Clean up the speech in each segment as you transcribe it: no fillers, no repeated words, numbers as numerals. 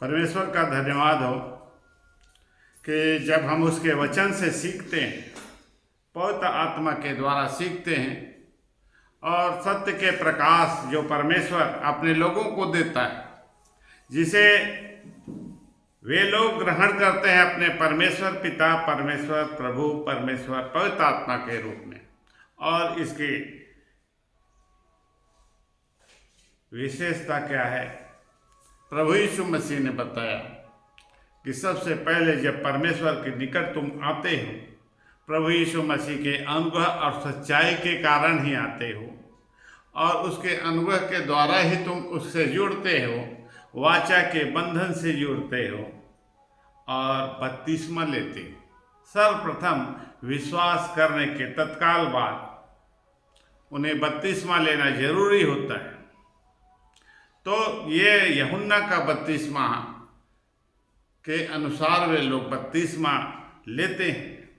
परमेश्वर का धन्यवाद हो कि जब हम उसके वचन से सीखते हैं, पवित्र आत्मा के द्वारा सीखते हैं और सत्य के प्रकाश जो परमेश्वर अपने लोगों को देता है, जिसे वे लोग ग्रहण करते हैं अपने परमेश्वर पिता, परमेश्वर प्रभु, परमेश्वर पवित्र आत्मा के रूप में। और इसकी विशेषता क्या है? प्रभु यीशु मसीह ने बताया कि सबसे पहले जब परमेश्वर के निकट तुम आते हो, प्रभु यीशु मसीह के अनुग्रह और सच्चाई के कारण ही आते हो, और उसके अनुग्रह के द्वारा ही तुम उससे जुड़ते हो, वाचा के बंधन से जुड़ते हो और बपतिस्मा लेते हो। सर्वप्रथम विश्वास करने के तत्काल बाद उन्हें बपतिस्मा लेना जरूरी होता है। तो ये यूहन्ना का बपतिस्मा के अनुसार वे लोग बपतिस्मा लेते हैं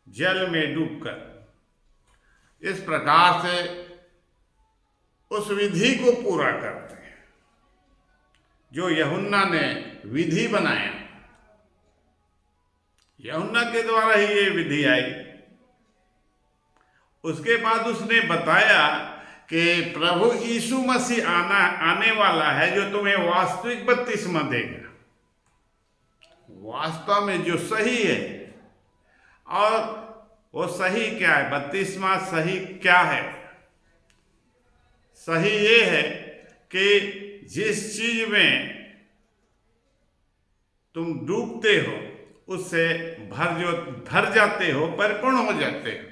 जल में डूबकर। इस प्रकार से उस विधि को पूरा करते हैं जो यूहन्ना ने विधि बनाया। यूहन्ना के द्वारा ही ये विधि आई। उसके बाद उसने बताया कि प्रभु यीशु मसीह आने वाला है जो तुम्हें वास्तविक बपतिस्मा देगा, वास्तव में जो सही है। और वो सही क्या है? बपतिस्मा सही क्या है? सही ये है कि जिस चीज में तुम डूबते हो उससे भर जाते हो, परिपूर्ण हो जाते हो।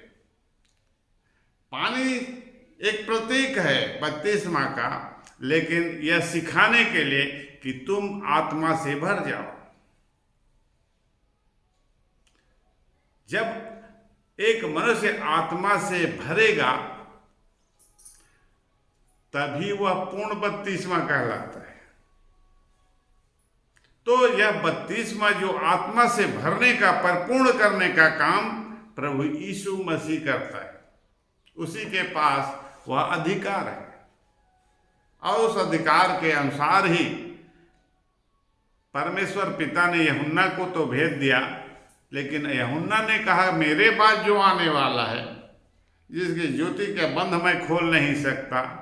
पानी एक प्रतीक है बपतिस्मा का, लेकिन यह सिखाने के लिए कि तुम आत्मा से भर जाओ। जब एक मनुष्य आत्मा से भरेगा तभी वह पूर्ण बपतिस्मा कहलाता है। तो यह बपतिस्मा जो आत्मा से भरने का, परिपूर्ण करने का काम प्रभु यीशु मसीह करता है। उसी के पास वह अधिकार है और उस अधिकार के अनुसार ही परमेश्वर पिता ने यूहन्ना को तो भेज दिया, लेकिन यूहन्ना ने कहा मेरे बाद जो आने वाला है, जिसकी ज्योति के बंध मैं खोल नहीं सकता,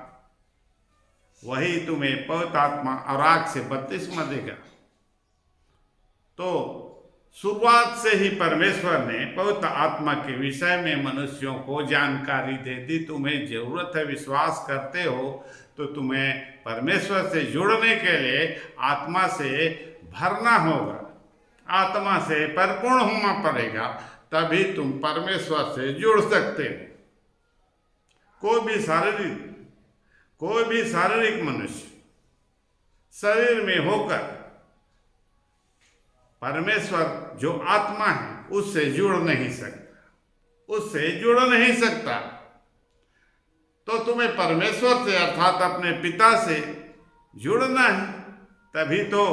वही तुम्हें पवित्र आत्मा और आग से बपतिस्मा देगा। तो शुरुआत से ही परमेश्वर ने पवित्र आत्मा के विषय में मनुष्यों को जानकारी दे दी। तुम्हें जरूरत है, विश्वास करते हो तो तुम्हें परमेश्वर से जुड़ने के लिए आत्मा से भरना होगा, आत्मा से परिपूर्ण होना पड़ेगा, तभी तुम परमेश्वर से जुड़ सकते हो। कोई भी शारीरिक मनुष्य शरीर में होकर परमेश्वर जो आत्मा है उससे जुड़ नहीं सकता। तो तुम्हें परमेश्वर से अर्थात अपने पिता से जुड़ना है, तभी तो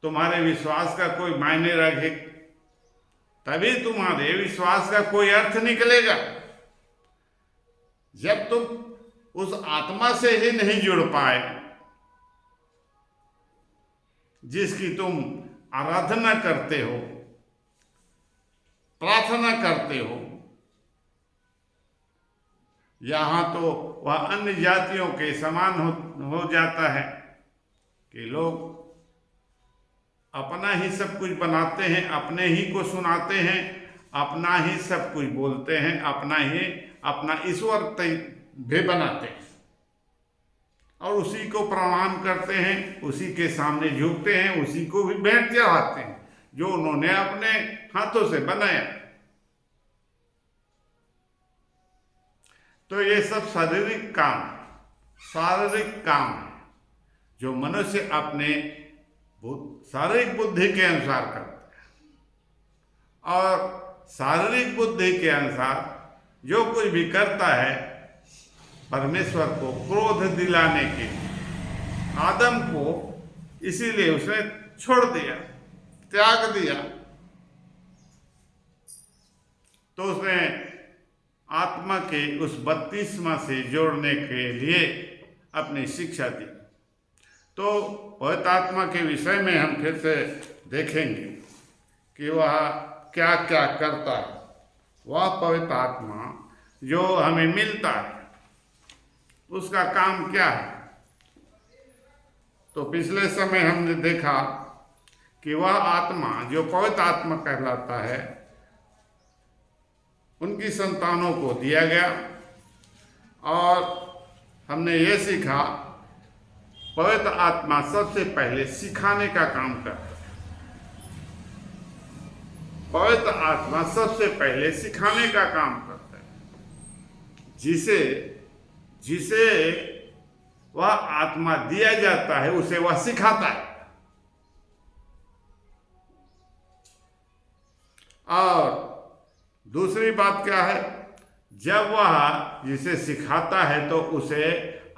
तुम्हारे विश्वास का कोई मायने रखे, तभी तुम्हारे विश्वास का कोई अर्थ निकलेगा। जब तुम उस आत्मा से ही नहीं जुड़ पाए जिसकी तुम आराधना करते हो, प्रार्थना करते हो, यहां तो वह अन्य जातियों के समान हो जाता है कि लोग अपना ही सब कुछ बनाते हैं, अपने ही को सुनाते हैं, अपना ही सब कुछ बोलते हैं, अपना ईश्वर भी बनाते हैं और उसी को प्रणाम करते हैं, उसी के सामने झुकते हैं, उसी को भी भेंट चढ़ाते हैं जो उन्होंने अपने हाथों से बनाया। तो ये सब शारीरिक काम है जो मनुष्य अपने शारीरिक बुद्धि के अनुसार करता है। और शारीरिक बुद्धि के अनुसार जो कुछ भी करता है, परमेश्वर को क्रोध दिलाने के लिए आदम को इसीलिए उसने छोड़ दिया, त्याग दिया। तो उसने आत्मा के उस बपतिस्मा से जोड़ने के लिए अपनी शिक्षा दी। तो पवित्र आत्मा के विषय में हम फिर से देखेंगे कि वह क्या क्या करता है। वह पवित्र आत्मा जो हमें मिलता है उसका काम क्या है। तो पिछले समय हमने देखा कि वह आत्मा जो पवित्र आत्मा कहलाता है उनकी संतानों को दिया गया, और हमने ये सीखा पवित्र आत्मा सबसे पहले सिखाने का काम करता है। पवित्र आत्मा सबसे पहले सिखाने का काम करता है, जिसे जिसे वह आत्मा दिया जाता है उसे वह सिखाता है। और दूसरी बात क्या है, जब वह जिसे सिखाता है तो उसे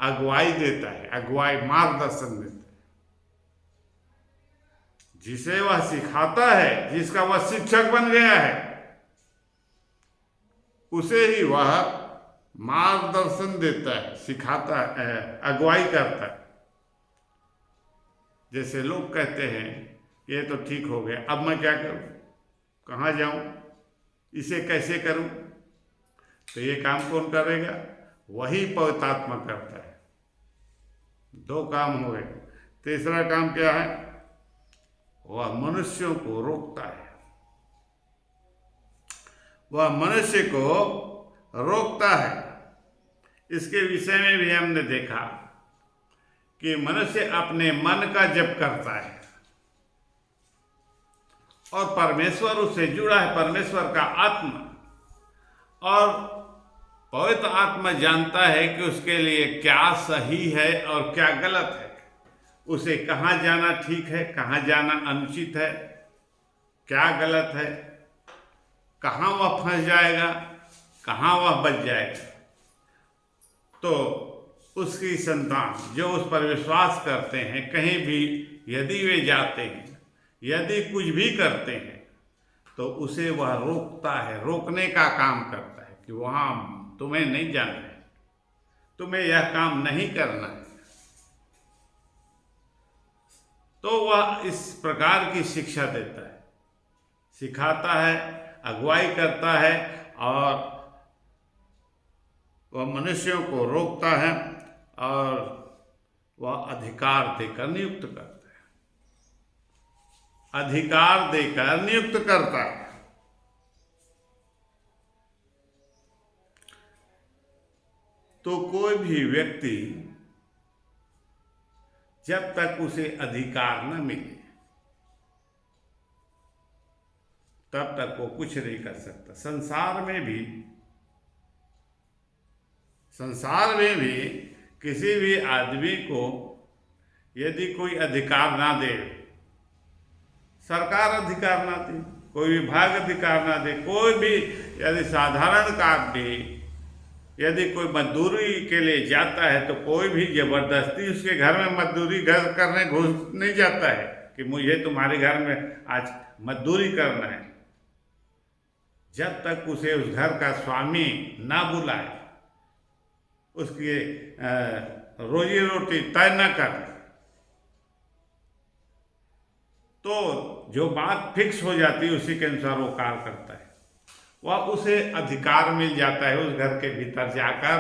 अगुवाई देता है, अगुवाई मार्गदर्शन देता है। जिसे वह सिखाता है, जिसका वह शिक्षक बन गया है, उसे ही वह मार्गदर्शन देता है, सिखाता है, अगुवाई करता है। जैसे लोग कहते हैं ये तो ठीक हो गया, अब मैं क्या करूं, कहाँ जाऊं, इसे कैसे करूं, तो ये काम कौन करेगा, वही पवित्र आत्मा करता है। दो काम हो गए। तीसरा काम क्या है, वह मनुष्यों को रोकता है। वह मनुष्य को रोकता है। इसके विषय में भी हमने देखा कि मनुष्य अपने मन का जप करता है और परमेश्वर उससे जुड़ा है, परमेश्वर का आत्मा। और पवित्र आत्मा जानता है कि उसके लिए क्या सही है और क्या गलत है, उसे कहाँ जाना ठीक है, कहाँ जाना अनुचित है, क्या गलत है, कहाँ वह फंस जाएगा, कहाँ वह बच जाएगा। तो उसकी संतान जो उस पर विश्वास करते हैं, कहीं भी यदि वे जाते हैं, यदि कुछ भी करते हैं, तो उसे वह रोकता है, रोकने का काम करता है कि वहाँ तुम्हें नहीं जाना है, तुम्हें यह काम नहीं करना है। तो वह इस प्रकार की शिक्षा देता है, सिखाता है, अगुवाई करता है, और वह मनुष्यों को रोकता है और वह अधिकार देकर नियुक्त करता है, अधिकार देकर नियुक्त करता है। तो कोई भी व्यक्ति जब तक उसे अधिकार न मिले तब तक वो कुछ नहीं कर सकता। संसार में भी किसी भी आदमी को यदि कोई अधिकार ना दे, सरकार अधिकार ना दे, कोई विभाग अधिकार ना दे, कोई भी यदि साधारण काम भी यदि कोई मजदूरी के लिए जाता है तो कोई भी जबरदस्ती उसके घर में मजदूरी घर करने घुस नहीं जाता है कि मुझे तुम्हारे घर में आज मजदूरी करना है। जब तक उसे उस घर का स्वामी ना बुलाए, उसकी रोजी रोटी तय न कर, तो जो बात फिक्स हो जाती है उसी के अनुसार वो कार्य करता है। वह उसे अधिकार मिल जाता है उस घर के भीतर जाकर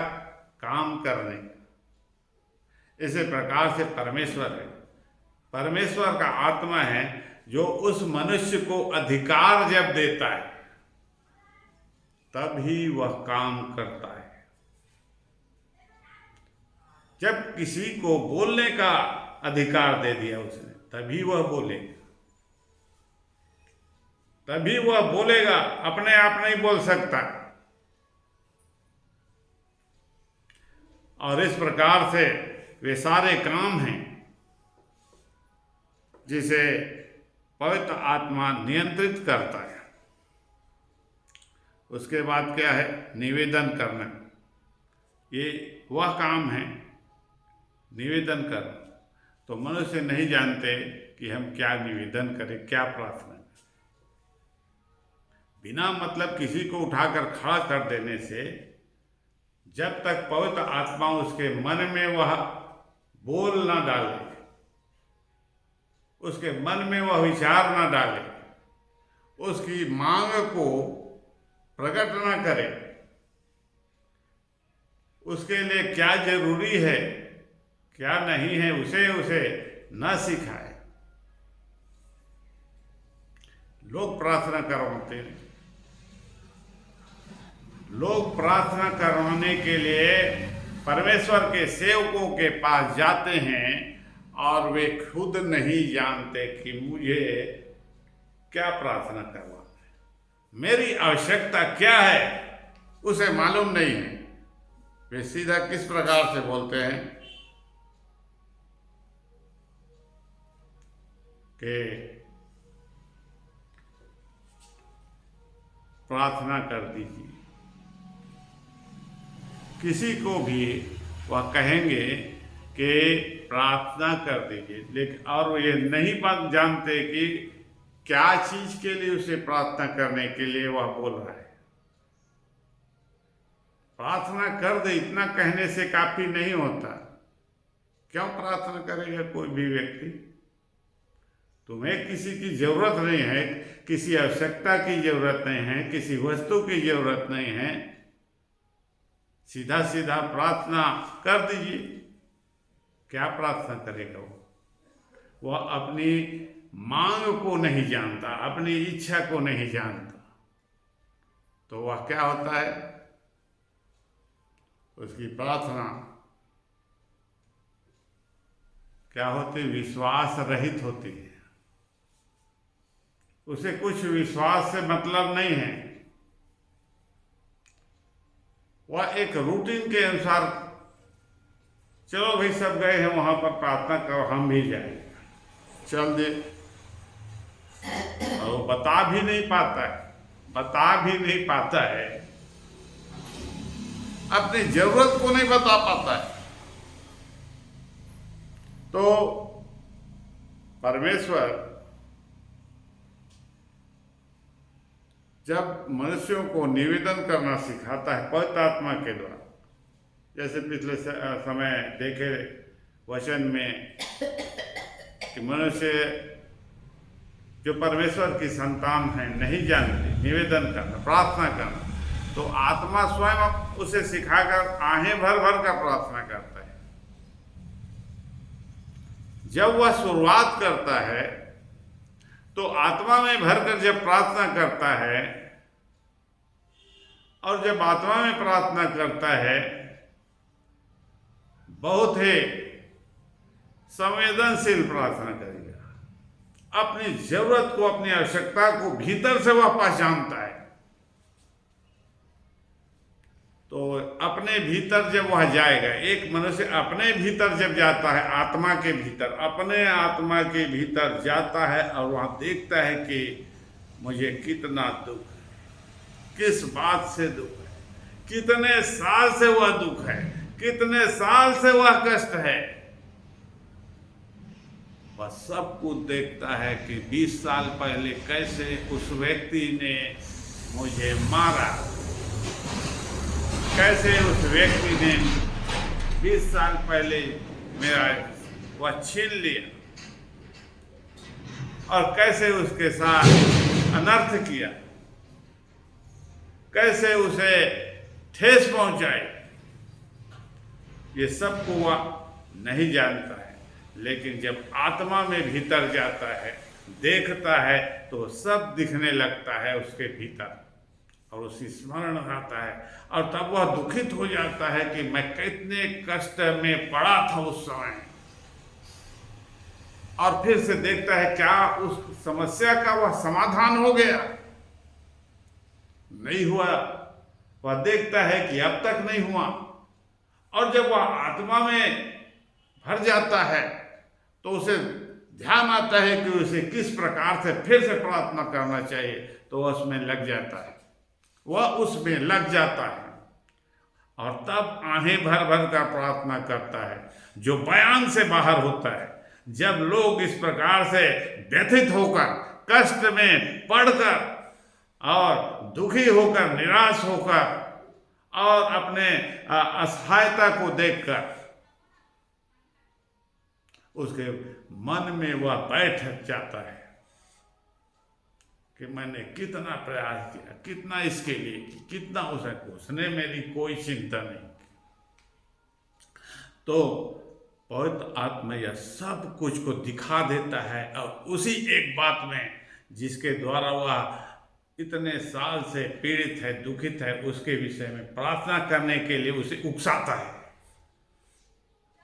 काम करने का। इसी प्रकार से परमेश्वर है, परमेश्वर का आत्मा है जो उस मनुष्य को अधिकार जब देता है तभी वह काम करता है। जब किसी को बोलने का अधिकार दे दिया उसने, तभी वह बोलेगा, तभी वह बोलेगा, अपने आप नहीं बोल सकता। और इस प्रकार से वे सारे काम हैं जिसे पवित्र आत्मा नियंत्रित करता है। उसके बाद क्या है, निवेदन करना। ये वह काम है, निवेदन करना। तो मनुष्य नहीं जानते कि हम क्या निवेदन करें, क्या प्रार्थना करें। बिना मतलब किसी को उठाकर खड़ा कर देने से, जब तक पवित्र आत्मा उसके मन में वह बोल न डाले, उसके मन में वह विचार न डाले, उसकी मांग को प्रकट न करे, उसके लिए क्या जरूरी है क्या नहीं है उसे न सिखाए। लोग प्रार्थना करवाते हैं, लोग प्रार्थना करवाने के लिए परमेश्वर के सेवकों के पास जाते हैं और वे खुद नहीं जानते कि मुझे क्या प्रार्थना करवाना है, मेरी आवश्यकता क्या है, उसे मालूम नहीं है। वे सीधा किस प्रकार से बोलते हैं कि प्रार्थना कर दीजिए। किसी को भी वह कहेंगे कि प्रार्थना कर दीजिए, लेकिन और ये नहीं बात जानते कि क्या चीज के लिए उसे प्रार्थना करने के लिए वह बोल रहा है। प्रार्थना कर दे इतना कहने से काफी नहीं होता। क्यों प्रार्थना करेगा कोई भी व्यक्ति? तुम्हें किसी की जरूरत नहीं है, किसी आवश्यकता की जरूरत नहीं है, किसी वस्तु की जरूरत नहीं है, सीधा सीधा प्रार्थना कर दीजिए। क्या प्रार्थना करेगा वह अपनी मांग को नहीं जानता, अपनी इच्छा को नहीं जानता, तो वह क्या होता है, उसकी प्रार्थना क्या होती, विश्वास रहित होती है। उसे कुछ विश्वास से मतलब नहीं है, वह एक रूटीन के अनुसार, चलो भाई सब गए हैं वहां पर प्रार्थना करो, हम भी जाएंगे, चल दे। और वो बता भी नहीं पाता है, अपनी जरूरत को नहीं बता पाता है। तो परमेश्वर जब मनुष्यों को निवेदन करना सिखाता है पवित्र आत्मा के द्वारा, जैसे पिछले समय देखे वचन में कि मनुष्य जो परमेश्वर की संतान है नहीं जानते निवेदन करना, प्रार्थना करना, तो आत्मा स्वयं उसे सिखाकर आहें भर भर कर प्रार्थना करता है। जब वह शुरुआत करता है तो आत्मा में भरकर जब प्रार्थना करता है, और जब आत्मा में प्रार्थना करता है बहुत ही संवेदनशील प्रार्थना करेगा, अपनी जरूरत को, अपनी आवश्यकता को भीतर से वह पहचानता है। तो अपने भीतर जब वह जाएगा, एक मनुष्य अपने भीतर जब जाता है, आत्मा के भीतर, अपने आत्मा के भीतर जाता है और वह देखता है कि मुझे कितना दुख है, किस बात से दुख है, कितने साल से वह दुख है, कितने साल से वह कष्ट है, वह सब कुछ देखता है कि 20 साल पहले कैसे उस व्यक्ति ने मुझे मारा, कैसे उस व्यक्ति ने 20 साल पहले मेरा वह छीन लिया, और कैसे उसके साथ अनर्थ किया, कैसे उसे ठेस पहुंचाई। ये सब को वह नहीं जानता है, लेकिन जब आत्मा में भीतर जाता है, देखता है, तो सब दिखने लगता है उसके भीतर, और उसी स्मरण आता है, और तब वह दुखित हो जाता है कि मैं कितने कष्ट में पड़ा था उस समय। और फिर से देखता है क्या उस समस्या का वह समाधान हो गया, नहीं हुआ। वह देखता है कि अब तक नहीं हुआ, और जब वह आत्मा में भर जाता है तो उसे ध्यान आता है कि उसे किस प्रकार से फिर से प्रार्थना करना चाहिए, तो वह उसमें लग जाता है, वह उसमें लग जाता है, और तब आहें भर भर कर प्रार्थना करता है, जो बयान से बाहर होता है। जब लोग इस प्रकार से व्यथित होकर, कष्ट में पड़कर और दुखी होकर, निराश होकर और अपने असहायता को देखकर उसके मन में वह बैठ जाता है कि मैंने कितना प्रयास किया, कितना इसके लिए की, कितना उसने मेरी कोई चिंता नहीं की। तो पवित्र आत्मा यह सब कुछ को दिखा देता है, और उसी एक बात में जिसके द्वारा वह इतने साल से पीड़ित है, दुखित है, उसके विषय में प्रार्थना करने के लिए उसे उकसाता है,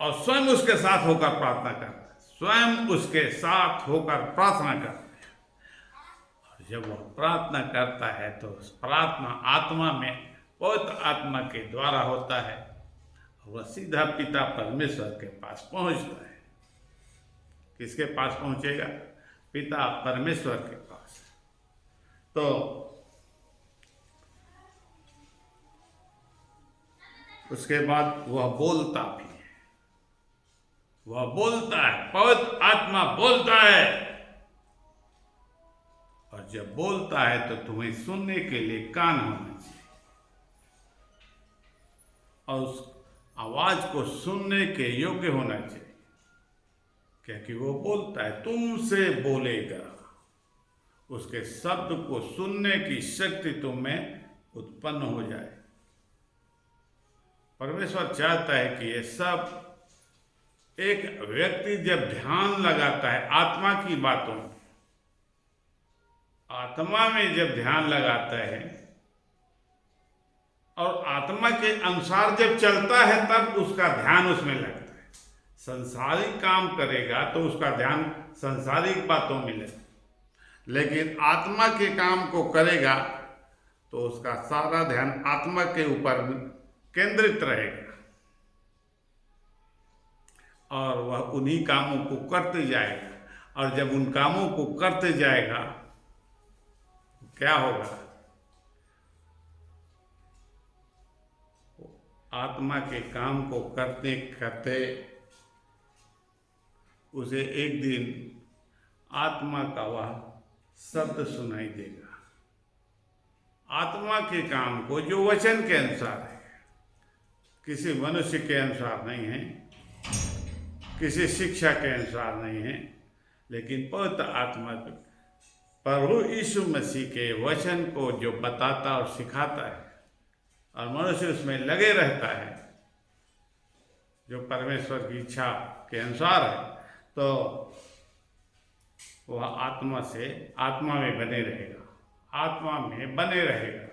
और स्वयं उसके साथ होकर प्रार्थना करता है, स्वयं उसके साथ होकर प्रार्थना करता है। और जब वह प्रार्थना करता है तो प्रार्थना आत्मा में पवित्र आत्मा के द्वारा होता है, वह सीधा पिता परमेश्वर के पास पहुंचता है। किसके पास पहुंचेगा? पिता परमेश्वर के पास। तो उसके बाद वह बोलता भी है, वह बोलता है, पवित्र आत्मा बोलता है। और जब बोलता है तो तुम्हें सुनने के लिए कान होना चाहिए, और उस आवाज को सुनने के योग्य होना चाहिए, क्योंकि वो बोलता है, तुमसे बोलेगा। उसके शब्द को सुनने की शक्ति तुम में उत्पन्न हो जाए। परमेश्वर चाहता है कि ये सब एक व्यक्ति जब ध्यान लगाता है आत्मा की बातों में, आत्मा में जब ध्यान लगाता है और आत्मा के अनुसार जब चलता है, तब उसका ध्यान उसमें लगता है। संसारिक काम करेगा तो उसका ध्यान संसारिक बातों में लगेगा, लेकिन आत्मा के काम को करेगा तो उसका सारा ध्यान आत्मा के ऊपर केंद्रित रहेगा, और वह उन्हीं कामों को करते जाएगा। और जब उन कामों को करते जाएगा, क्या होगा? आत्मा के काम को करते करते उसे एक दिन आत्मा का वह शब्द सुनाई देगा। आत्मा के काम को जो वचन के अनुसार है, किसी मनुष्य के अनुसार नहीं है, किसी शिक्षा के अनुसार नहीं है, लेकिन पवित्र आत्मा प्रभु यीशु मसीह के वचन को जो बताता और सिखाता है, और मनुष्य उसमें लगे रहता है जो परमेश्वर की इच्छा के अनुसार है, तो वह आत्मा में बने रहेगा, आत्मा में बने रहेगा।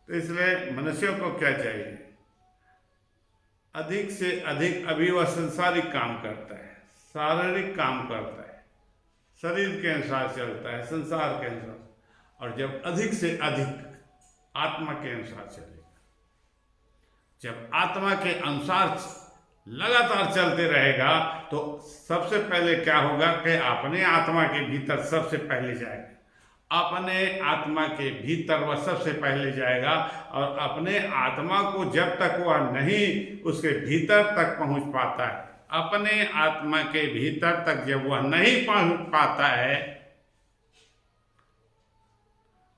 तो इसलिए मनुष्यों को क्या चाहिए? अधिक से अधिक, अभी वह संसारिक काम करता है, शारीरिक काम करता है, शरीर के अनुसार चलता है, संसार के अनुसार, और जब अधिक से अधिक आत्मा के अनुसार चलेगा, जब आत्मा के अनुसार लगातार चलते रहेगा, तो सबसे पहले क्या होगा कि अपने आत्मा के भीतर सबसे पहले जाएगा, अपने आत्मा के भीतर वह सबसे पहले जाएगा, और अपने आत्मा को जब तक वह नहीं उसके भीतर तक पहुंच पाता है, अपने आत्मा के भीतर तक जब वह नहीं पहुंच पाता है,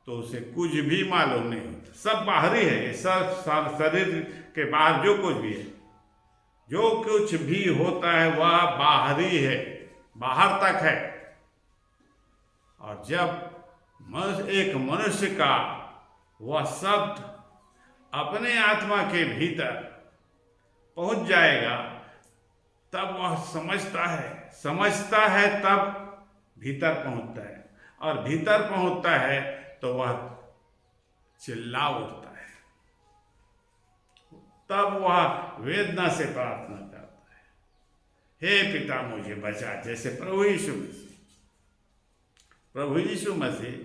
तो उसे कुछ भी मालूम नहीं होता। सब बाहरी है, ये सब शरीर के बाहर जो कुछ भी है, जो कुछ भी होता है वह बाहरी है, बाहर तक है। और जब एक मनुष्य का वह शब्द अपने आत्मा के भीतर पहुंच जाएगा, तब वह समझता है, तब भीतर पहुंचता है, और भीतर पहुंचता है तो वह चिल्ला उठता है, तब वह वेदना से प्रार्थना करता है, हे पिता मुझे बचा। जैसे प्रभु यीशु मसीह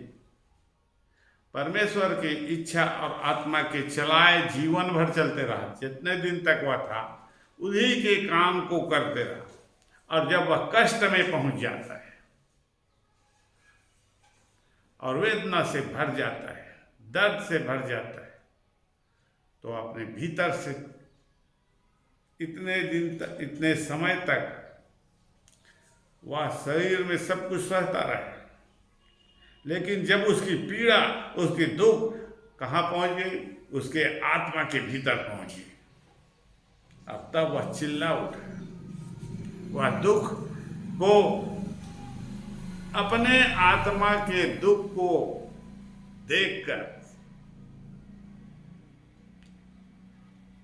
परमेश्वर की इच्छा और आत्मा के चलाए जीवन भर चलते रहा, जितने दिन तक वह था उन्हीं के काम को करते रहा, और जब वह कष्ट में पहुंच जाता है और वेदना से भर जाता है, दर्द से भर जाता है, तो अपने भीतर से इतने दिन तक, इतने समय तक वह शरीर में सब कुछ सहता रहे, लेकिन जब उसकी पीड़ा, उसकी दुख कहाँ पहुंच गई? उसके आत्मा के भीतर पहुंच गई। अब तब वह चिल्ला उठा, वह दुख को, अपने आत्मा के दुख को देखकर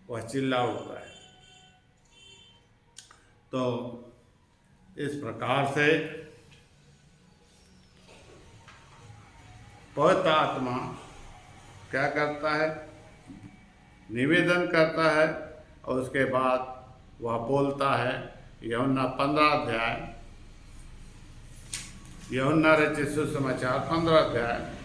वह चिल्ला उठता है। तो इस प्रकार से पवित्र आत्मा क्या करता है, निवेदन करता है और उसके बाद वह बोलता है। यूहन्ना 15 अध्याय, यूहन्ना रचित सुसमाचार 15 अध्याय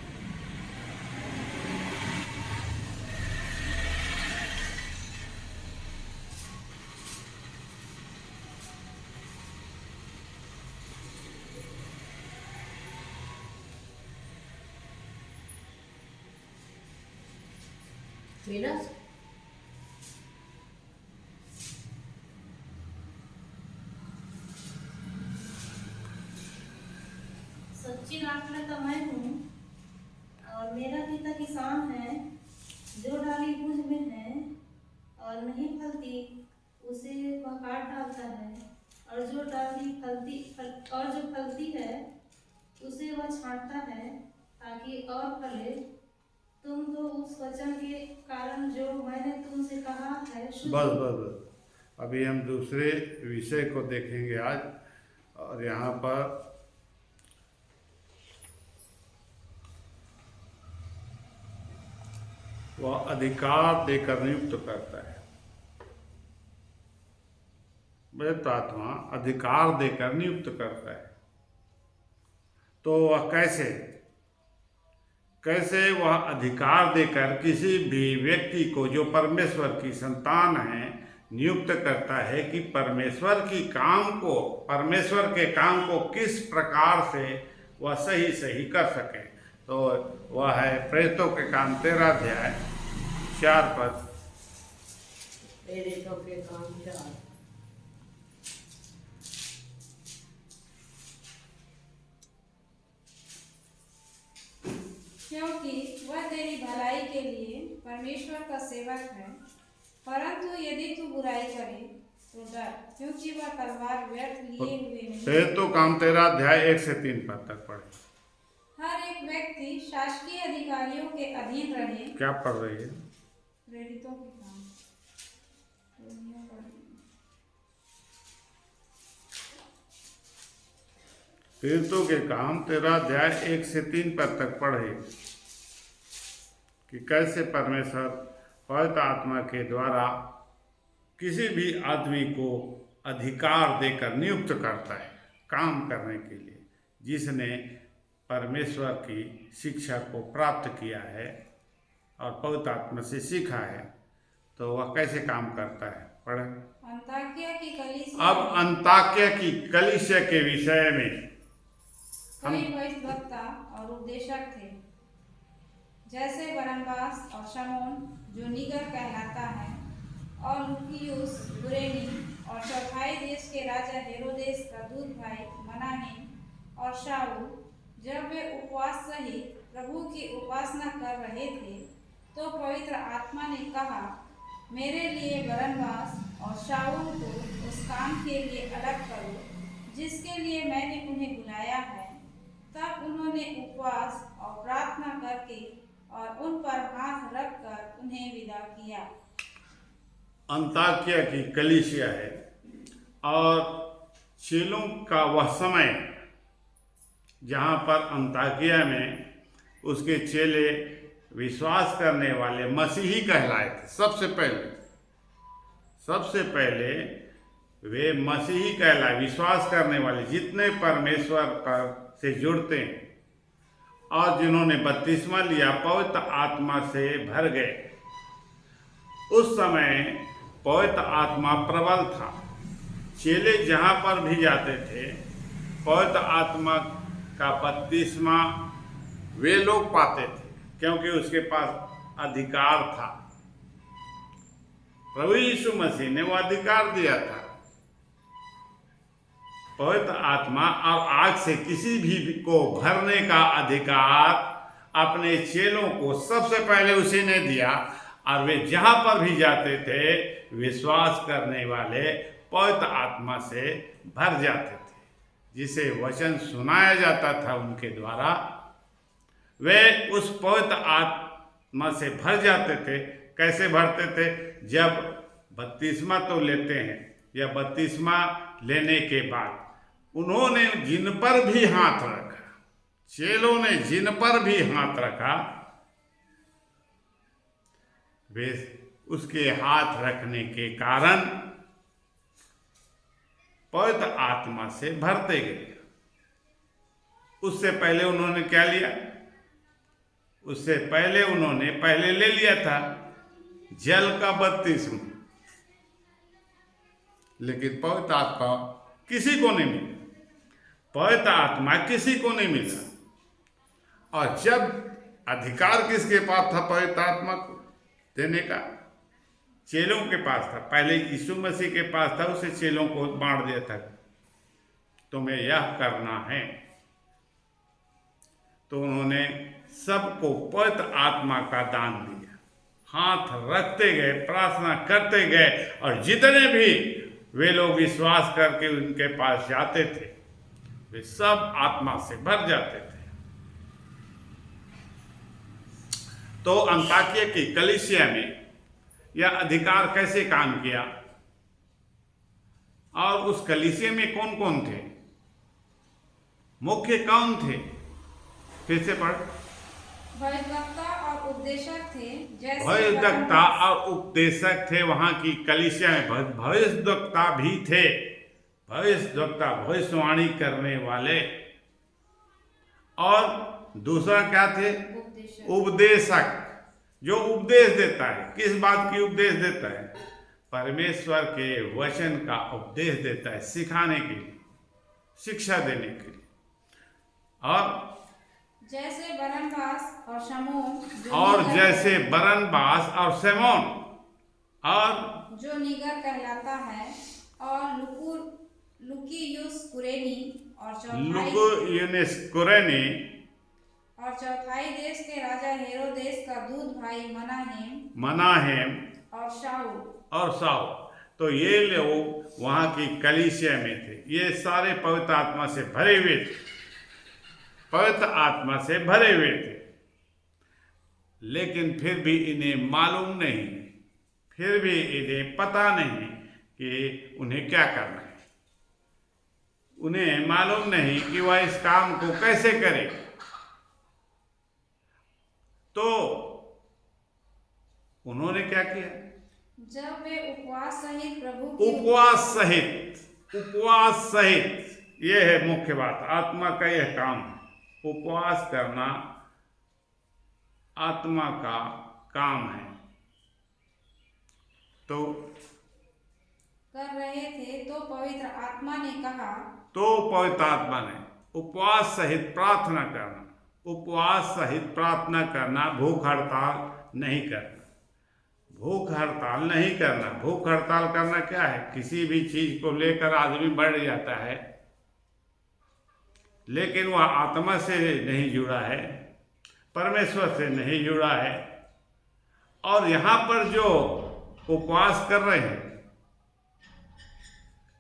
सच्ची आत्मा तो मैं हूँ और मेरा पिता किसान है। जो डाली मुझ में है और नहीं फलती उसे वह काट डालता है, और जो फलती है उसे वह छांटता है ताकि और फले। तुम तो उस वचन के कारण जो मैंने तुमसे कहा है बस अभी हम दूसरे विषय को देखेंगे आज। और यहाँ पर वह अधिकार देकर नियुक्त करता है। पवित्र आत्मा अधिकार देकर नियुक्त करता है। तो वह कैसे वह अधिकार देकर किसी भी व्यक्ति को जो परमेश्वर की संतान है नियुक्त करता है कि परमेश्वर के काम को किस प्रकार से वह सही कर सके। तो वह है प्रेरितों के काम 13 अध्याय 4 पद। प्रेरितों के काम 4। क्योंकि वह तेरी भलाई के लिए परमेश्वर का सेवक है, परंतु यदि तू बुराई करे तो डर, क्योंकि वह तलवार व्यर्थ लिए हुए नहीं। प्रेरितों काम 13 अध्याय 1 से 3 पद तक पढ़े। हर एक व्यक्ति शासकीय अधिकारियों के अधीन रहे। क्या पढ़ रही है? प्रेरितों के काम। प्रेरितों के काम 13 अध्याय 1 से 3 पद तक पढ़े कि कैसे परमेश्वर पवित्र आत्मा के द्वारा किसी भी आदमी को अधिकार देकर नियुक्त करता है काम करने के लिए, जिसने परमेश्वर की शिक्षा को प्राप्त किया है और पवित्र आत्मा से सीखा है। तो वह कैसे काम करता है, पढ़े। अंताकिया की कलीसिया। अब अंताकिया की कलीसिया के विषय में कई भविष्यवक्ता और उपदेशक थे, जैसे बरनबास और शमौन जो नीगर कहलाता है, और लूकियुस कुरेनी, और चौथाई देश के राजा हेरोदेस का दूध भाई मनाहेम, और शाऊल। जब वे उपवास सहित प्रभु की उपासना कर रहे थे तो पवित्र आत्मा ने कहा, मेरे लिए बरनबास और शाऊल को उस काम के लिए अलग करो जिसके लिए मैंने उन्हें बुलाया है। तब उन्होंने उपवास और प्रार्थना करके और उन पर हाथ रखकर उन्हें विदा किया। अंताकिया की कलीसिया है और चेलों का वह समय जहाँ पर अंताकिया में उसके चेले विश्वास करने वाले मसीही कहलाए थे। सबसे पहले वे मसीही कहलाए, विश्वास करने वाले जितने परमेश्वर पर से जुड़ते हैं और जिन्होंने बपतिस्मा लिया, पवित्र आत्मा से भर गए। उस समय पवित्र आत्मा प्रबल था। चेले जहाँ पर भी जाते थे पवित्र आत्मा का बपतिस्मा वे लोग पाते थे, क्योंकि उसके पास अधिकार था। प्रभु यीशु मसीह ने वो अधिकार दिया था। पवित्र आत्मा और आग से किसी भी को भरने का अधिकार अपने चेलों को सबसे पहले उसी ने दिया, और वे जहाँ पर भी जाते थे विश्वास करने वाले पवित्र आत्मा से भर जाते थे। जिसे वचन सुनाया जाता था उनके द्वारा, वे उस पवित्र आत्मा से भर जाते थे। कैसे भरते थे? जब बपतिस्मा तो लेते हैं, या बपतिस्मा लेने के बाद उन्होंने जिन पर भी हाथ रखा, चेलों ने जिन पर भी हाथ रखा, वे उसके हाथ रखने के कारण पवित्र आत्मा से भरते गए। उससे पहले उन्होंने क्या लिया? उससे पहले उन्होंने ले लिया था जल का बपतिस्मा, लेकिन पवित्र आत्मा किसी को नहीं मिला। पवित्र आत्मा किसी को नहीं मिला। और जब अधिकार किसके पास था पवित्र आत्मा को देने का? चेलों के पास था। पहले यीशु मसीह के पास था, उसे चेलों को बांट दिया था, तुम्हें यह करना है। तो उन्होंने सबको पवित्र आत्मा का दान दिया। हाथ रखते गए, प्रार्थना करते गए, और जितने भी वे लोग विश्वास करके उनके पास जाते थे, वे सब आत्मा से भर जाते थे। तो अंताकिया की कलीसिया में यह अधिकार कैसे काम किया? और उस कलीसिया में कौन कौन थे? मुख्य कौन थे? फिर से पढ़। भविष्यद्वक्ता और उपदेशक थे। जैसे भविष्यद्वक्ता और उपदेशक थे वहां की कलीसिया में। भविष्यद्वक्ता भी थे। भविष्यद्वक्ता भविष्यवाणी करने वाले। और दूसरा क्या थे? उपदेशक, जो उपदेश देता है। किस बात की उपदेश देता है? परमेश्वर के वचन का उपदेश देता है, सिखाने के लिए, शिक्षा देने के लिए। और जैसे बरनबास और शमौन, और जैसे बरनबास और शमौन, और जो नीगर कहलाता है, और लुकियुस कुरेनी, और चौथाई देश के राजा हेरोदेस का दूध भाई मनाहेम और शाऊल। तो ये लोग वहां की कलीसिया में थे। ये सारे पवित्र आत्मा से भरे हुए थे, पवित्र आत्मा से भरे हुए थे। लेकिन फिर भी इन्हें मालूम नहीं, फिर भी इन्हें पता नहीं कि उन्हें क्या करना है। उन्हें मालूम नहीं कि वह इस काम को कैसे करे। तो उन्होंने क्या किया? जब वे उपवास सहित, यह है मुख्य बात। आत्मा का यह काम है, उपवास करना आत्मा का काम है। तो कर रहे थे, तो पवित्र आत्मा ने कहा, उपवास सहित प्रार्थना करना। उपवास सहित प्रार्थना करना, भूख हड़ताल नहीं करना। भूख हड़ताल नहीं करना। भूख हड़ताल करना क्या है? किसी भी चीज को लेकर आदमी बढ़ जाता है, लेकिन वह आत्मा से नहीं जुड़ा है, परमेश्वर से नहीं जुड़ा है। और यहाँ पर जो उपवास कर रहे हैं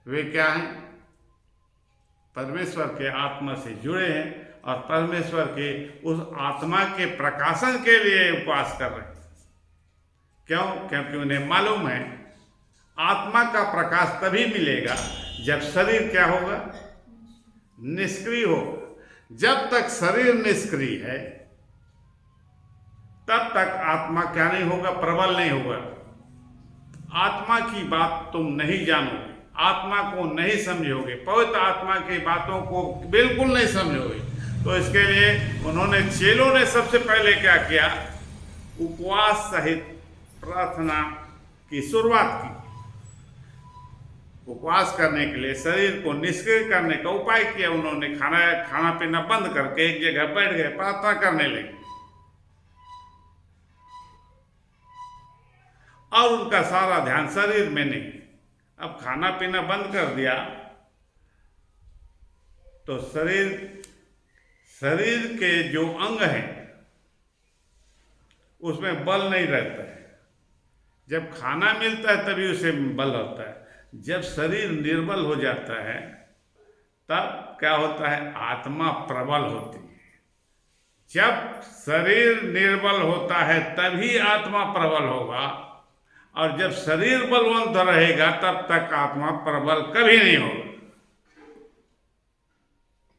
वे क्या हैं? परमेश्वर के आत्मा से जुड़े हैं और परमेश्वर के उस आत्मा के प्रकाशन के लिए उपवास कर रहे हैं। क्यों? क्योंकि उन्हें मालूम है आत्मा का प्रकाश तभी मिलेगा जब शरीर क्या होगा? निष्क्रिय होगा। जब तक शरीर निष्क्रिय है तब तक आत्मा क्या नहीं होगा? प्रबल नहीं होगा। आत्मा की बात तुम नहीं जानोगे, आत्मा को नहीं समझोगे, पवित्र आत्मा की बातों को बिल्कुल नहीं समझोगे। तो इसके लिए उन्होंने, चेलों ने सबसे पहले क्या किया? उपवास सहित प्रार्थना की शुरुआत की। उपवास करने के लिए, शरीर को निष्क्रिय करने का उपाय किया। उन्होंने खाना पीना बंद करके एक जगह बैठ गए, प्रार्थना करने लगे। और उनका सारा ध्यान शरीर में नहीं। अब खाना पीना बंद कर दिया तो शरीर के जो अंग हैं उसमें बल नहीं रहता है। जब खाना मिलता है तभी उसे बल होता है। जब शरीर निर्बल हो जाता है तब क्या होता है, आत्मा प्रबल होती है। जब शरीर निर्बल होता है तभी आत्मा प्रबल होगा, और जब शरीर बलवंत रहेगा तब तक आत्मा प्रबल कभी नहीं होगा।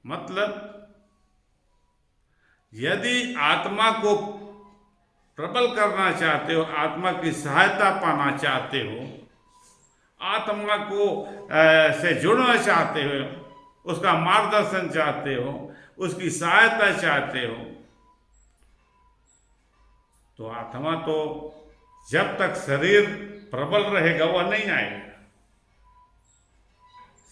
मतलब यदि आत्मा को प्रबल करना चाहते हो, आत्मा की सहायता पाना चाहते हो, आत्मा को से जुड़ना चाहते हो, उसका मार्गदर्शन चाहते हो, उसकी सहायता चाहते हो, तो आत्मा तो जब तक शरीर प्रबल रहेगा वह नहीं आएगा।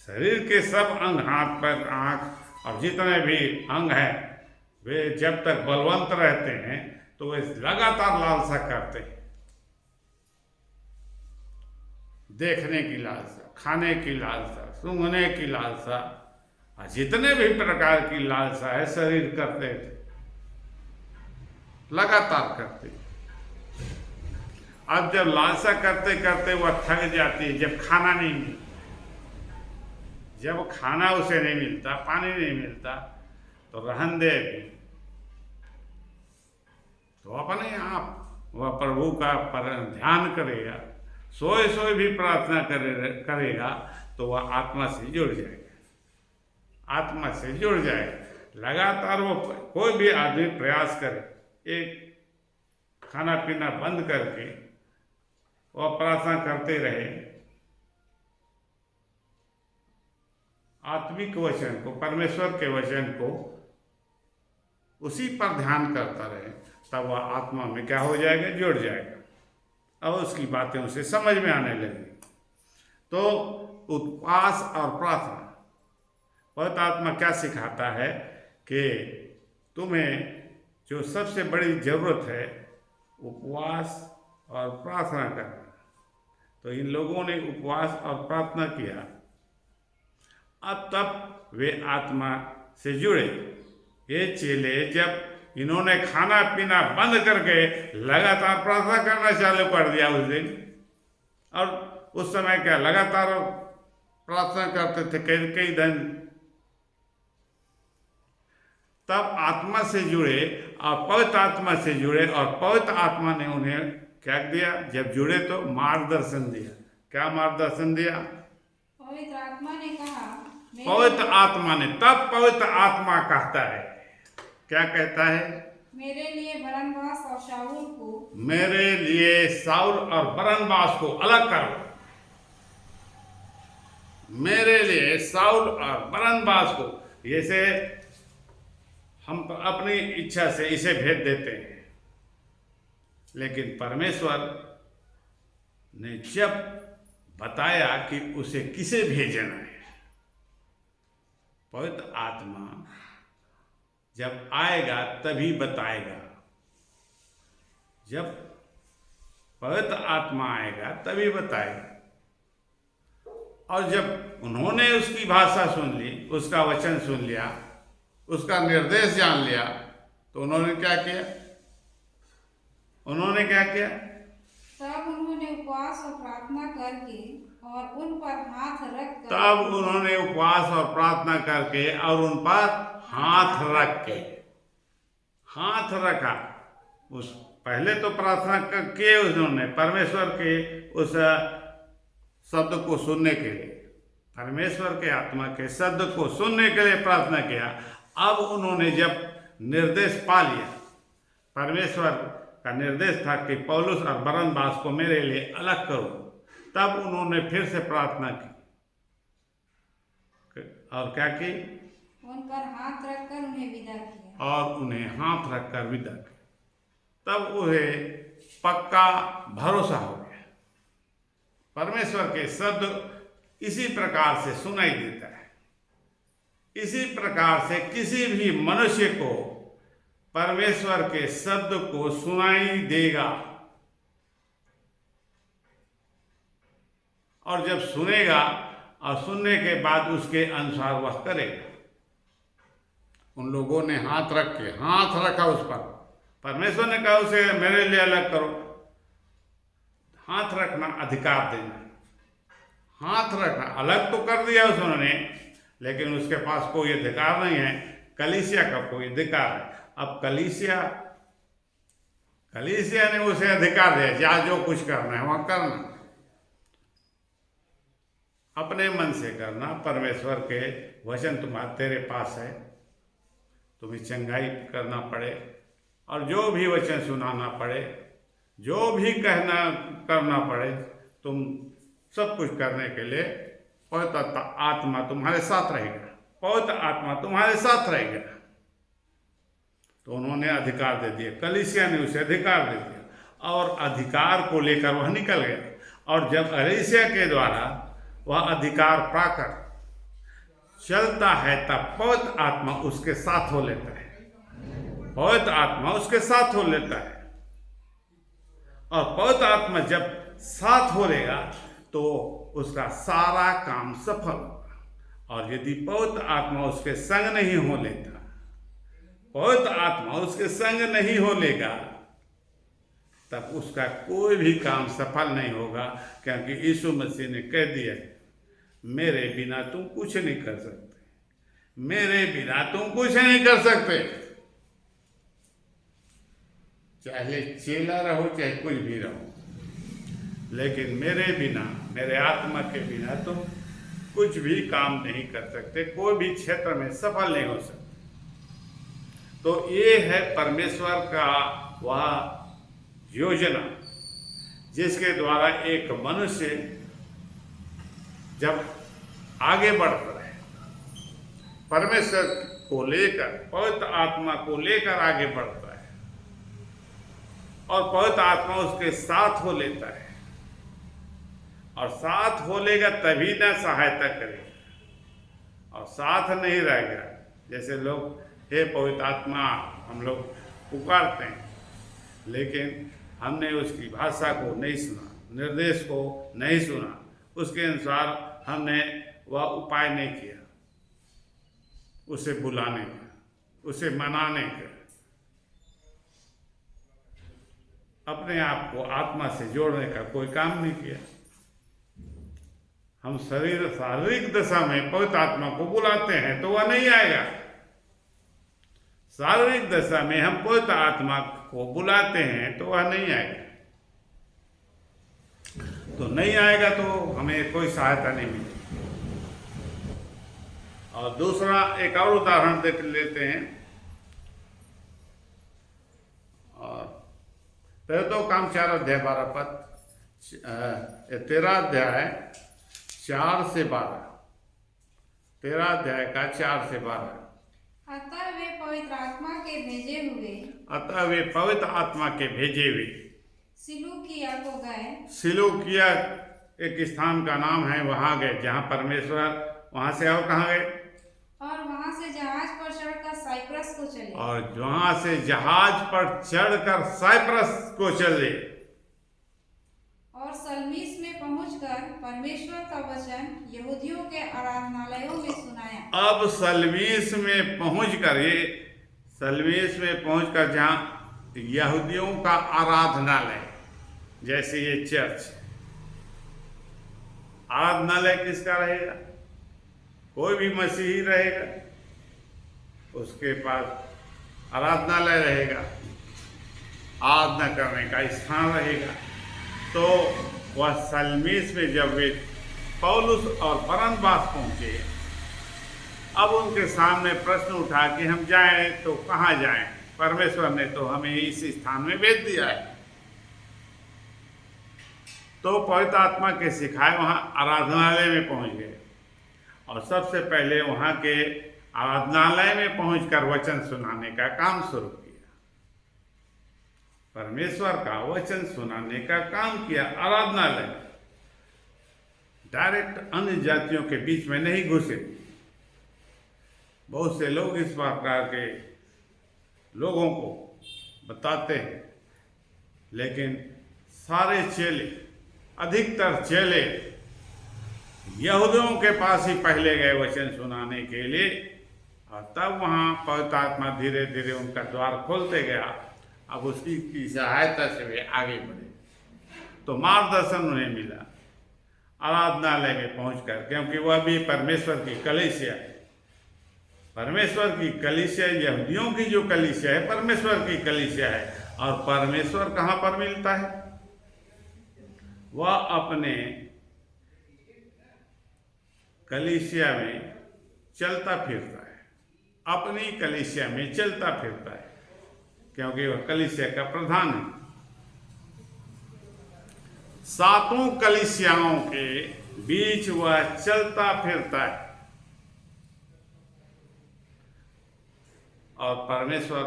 शरीर के सब अंग, हाथ पैर आँख और जितने भी अंग हैं, वे जब तक बलवंत रहते हैं तो वे लगातार लालसा करते हैं। देखने की लालसा, खाने की लालसा, सूंघने की लालसा, और जितने भी प्रकार की लालसा है शरीर करते थे, लगातार करते। अब जब लालसा करते करते वह थक जाती है, जब खाना नहीं मिलता, जब खाना उसे नहीं मिलता, पानी नहीं मिलता, तो रहन दे भी, तो अपने आप वह प्रभु का ध्यान करेगा, सोए सोए भी प्रार्थना करेगा, तो वह आत्मा से जुड़ जाएगा। आत्मा से जुड़ जाएगा। लगातार वो कोई भी आदमी प्रयास करे, एक खाना पीना बंद करके वह प्रार्थना करते रहे, आत्मिक वचन को, परमेश्वर के वचन को उसी पर ध्यान करता रहे, तब वह आत्मा में क्या हो जाएगा, जुड़ जाएगा और उसकी बातें उसे समझ में आने लगेगी। तो उपवास और प्रार्थना, पवित्र आत्मा क्या सिखाता है कि तुम्हें जो सबसे बड़ी जरूरत है उपवास और प्रार्थना करना। तो इन लोगों ने उपवास और प्रार्थना किया, अब तब वे आत्मा से जुड़े। ये चेले जब इन्होंने खाना पीना बंद करके लगातार प्रार्थना करना चालू कर दिया उस दिन, और उस समय क्या लगातार प्रार्थना करते थे कई दिन, तब आत्मा से जुड़े और पवित्र आत्मा से जुड़े, और पवित्र आत्मा ने उन्हें क्या दिया, जब जुड़े तो मार्गदर्शन दिया। क्या मार्गदर्शन दिया? पवित्र आत्मा ने कहा, पवित्र आत्मा ने, तब पवित्र आत्मा कहता है, क्या कहता है, मेरे लिए बरनबास और शाऊल को, मेरे लिए साउल और बरनबास को अलग करो। मेरे लिए साउल और बरनबास को, जैसे हम अपनी इच्छा से इसे भेज देते हैं, लेकिन परमेश्वर ने जब बताया कि उसे किसे भेजना है, पवित्र आत्मा जब आएगा तभी बताएगा। जब पवित्र आत्मा आएगा तभी बताएगा। और जब उन्होंने उसकी भाषा सुन ली, उसका वचन सुन लिया, उसका निर्देश जान लिया, तो उन्होंने क्या किया? उन्होंने क्या किया? तब उन्होंने उपवास और प्रार्थना करके और उन पर हाथ रखकर, तब उन्होंने उपवास और प्रार्थना करके और उन पर हाथ रख के, हाथ रखा। उस पहले तो प्रार्थना किए उन्होंने परमेश्वर के उस शब्द को सुनने के लिए, परमेश्वर के आत्मा के शब्द को सुनने के लिए प्रार्थना किया। अब उन्होंने जब निर्देश पा लिया, परमेश्वर का निर्देश था कि पौलुस और बरनबास को मेरे लिए अलग करो, तब उन्होंने फिर से प्रार्थना की और क्या की? उन पर हाथ रखकर उन्हें विदा किया। और उन्हें हाथ रखकर विदा किया। तब उन्हें पक्का भरोसा हो गया। परमेश्वर के शब्द इसी प्रकार से सुनाई देता है। इसी प्रकार से किसी भी मनुष्य को परमेश्वर के शब्द को सुनाई देगा, और जब सुनेगा और सुनने के बाद उसके अनुसार वह करेगा। उन लोगों ने हाथ रखा उस पर। परमेश्वर ने कहा उसे मेरे लिए अलग करो। हाथ रखना अधिकार देना, हाथ रखना, अलग तो कर दिया उसने, लेकिन उसके पास कोई अधिकार नहीं है। कलीसिया का कोई अधिकार है। अब कलीसिया ने उसे अधिकार दिया, जा जो कुछ करना है वहां करना, अपने मन से करना। परमेश्वर के वचन तेरे पास है, तुम्हें चंगाई करना पड़े और जो भी वचन सुनाना पड़े, जो भी करना पड़े, तुम सब कुछ करने के लिए पवित्र आत्मा तुम्हारे साथ रहेगा, पवित्र आत्मा तुम्हारे साथ रहेगा। तो उन्होंने अधिकार दे दिया, कलीसिया ने उसे अधिकार दे दिया और अधिकार को लेकर वह निकल गया। और जब कलीसिया के द्वारा वह अधिकार पाकर चलता है, तब पवित्र आत्मा उसके साथ हो लेता है, पवित्र आत्मा उसके साथ हो लेता है। और पवित्र आत्मा जब साथ हो लेगा तो उसका सारा काम सफल होगा। और यदि पवित्र आत्मा उसके संग नहीं हो लेता, पवित्र आत्मा उसके संग नहीं हो लेगा, तब उसका कोई भी काम सफल नहीं होगा। क्योंकि यीशु मसीह ने कह दिया है, मेरे बिना तुम कुछ नहीं कर सकते, मेरे बिना तुम कुछ नहीं कर सकते। चाहे चेला रहो, चाहे कुछ भी रहो, लेकिन मेरे बिना, मेरे आत्मा के बिना तुम कुछ भी काम नहीं कर सकते, कोई भी क्षेत्र में सफल नहीं हो सकते। तो ये है परमेश्वर का वह योजना, जिसके द्वारा एक मनुष्य जब आगे बढ़ता है, परमेश्वर को लेकर, पवित्र आत्मा को लेकर आगे बढ़ता है और पवित्र आत्मा उसके साथ हो लेता है। और साथ हो लेगा तभी ना सहायता करेगा, और साथ नहीं रहेगा। जैसे लोग हे पवित्र आत्मा हम लोग पुकारते हैं, लेकिन हमने उसकी भाषा को नहीं सुना, निर्देश को नहीं सुना, उसके अनुसार हमने वह उपाय नहीं किया, उसे बुलाने का, उसे मनाने का, अपने आप को आत्मा से जोड़ने का कोई काम नहीं किया। हम शारीरिक दशा में पवित्र आत्मा को बुलाते हैं तो वह नहीं आएगा। शारीरिक दशा में हम पवित्र आत्मा को बुलाते हैं तो वह नहीं आएगा। तो नहीं आएगा तो हमें कोई सहायता नहीं मिलेगी। और दूसरा एक और उदाहरण देख लेते हैं। और पहले तो काम 4 अध्याय 12 पद, 13 अध्याय 4 से 12, 13 अध्याय का 4 से 12। अतः वे पवित्र आत्मा के भेजे हुए, अतः वे पवित्र आत्मा के भेजे हुए सिलूकिया को गए। सिलूकिया एक स्थान का नाम है, वहां गए जहां परमेश्वर, वहां से और कहाँ गए? और वहां से जहाज पर चढ़कर साइप्रस को चले। और वहां से जहाज पर चढ़कर साइप्रस को चले। और सलमीस में पहुंचकर परमेश्वर का वचन यहूदियों के आराधनालयों में सुनाया। अब सलमीस में पहुंचकर, ये सलमीस में पहुंचकर जहां यहूदियों का आराधनालय, जैसे ये चर्च, आराधनालय किसका रहेगा? कोई भी मसीही रहेगा, उसके पास आराधनालय रहेगा, आराधना करने का स्थान रहेगा। तो वह सलमीस में जब वे पौलुस और बरनबास पहुंचे, अब उनके सामने प्रश्न उठा कि हम जाएं तो कहाँ जाएं? परमेश्वर ने तो हमें इस स्थान में भेज दिया है। तो पवित्र आत्मा के सिखाए वहां आराधनालय में पहुंच गए और सबसे पहले वहां के आराधनालय में पहुंचकर वचन सुनाने का काम शुरू किया। परमेश्वर का वचन सुनाने का काम किया आराधनालय। डायरेक्ट अन्य जातियों के बीच में नहीं घुसे। बहुत से लोग इस प्रकार के लोगों को बताते हैं, लेकिन सारे चेले, अधिकतर चेले यहूदियों के पास ही पहले गए वचन सुनाने के लिए, और तब वहाँ पवित्र आत्मा धीरे धीरे उनका द्वार खोलते गया। अब उसकी की सहायता से वे आगे बढ़े तो मार्गदर्शन उन्हें मिला। आराधनालय में पहुंचकर, क्योंकि वह भी परमेश्वर की कलीसिया है। परमेश्वर की कलीसिया यहूदियों की जो कलीसिया है परमेश्वर की कलीसिया है। और परमेश्वर कहाँ पर मिलता है? वह अपने कलीसिया में चलता फिरता है, अपनी कलीसिया में चलता फिरता है, क्योंकि वह कलीसिया का प्रधान है। सातों कलीसियाओं के बीच वह चलता फिरता है और परमेश्वर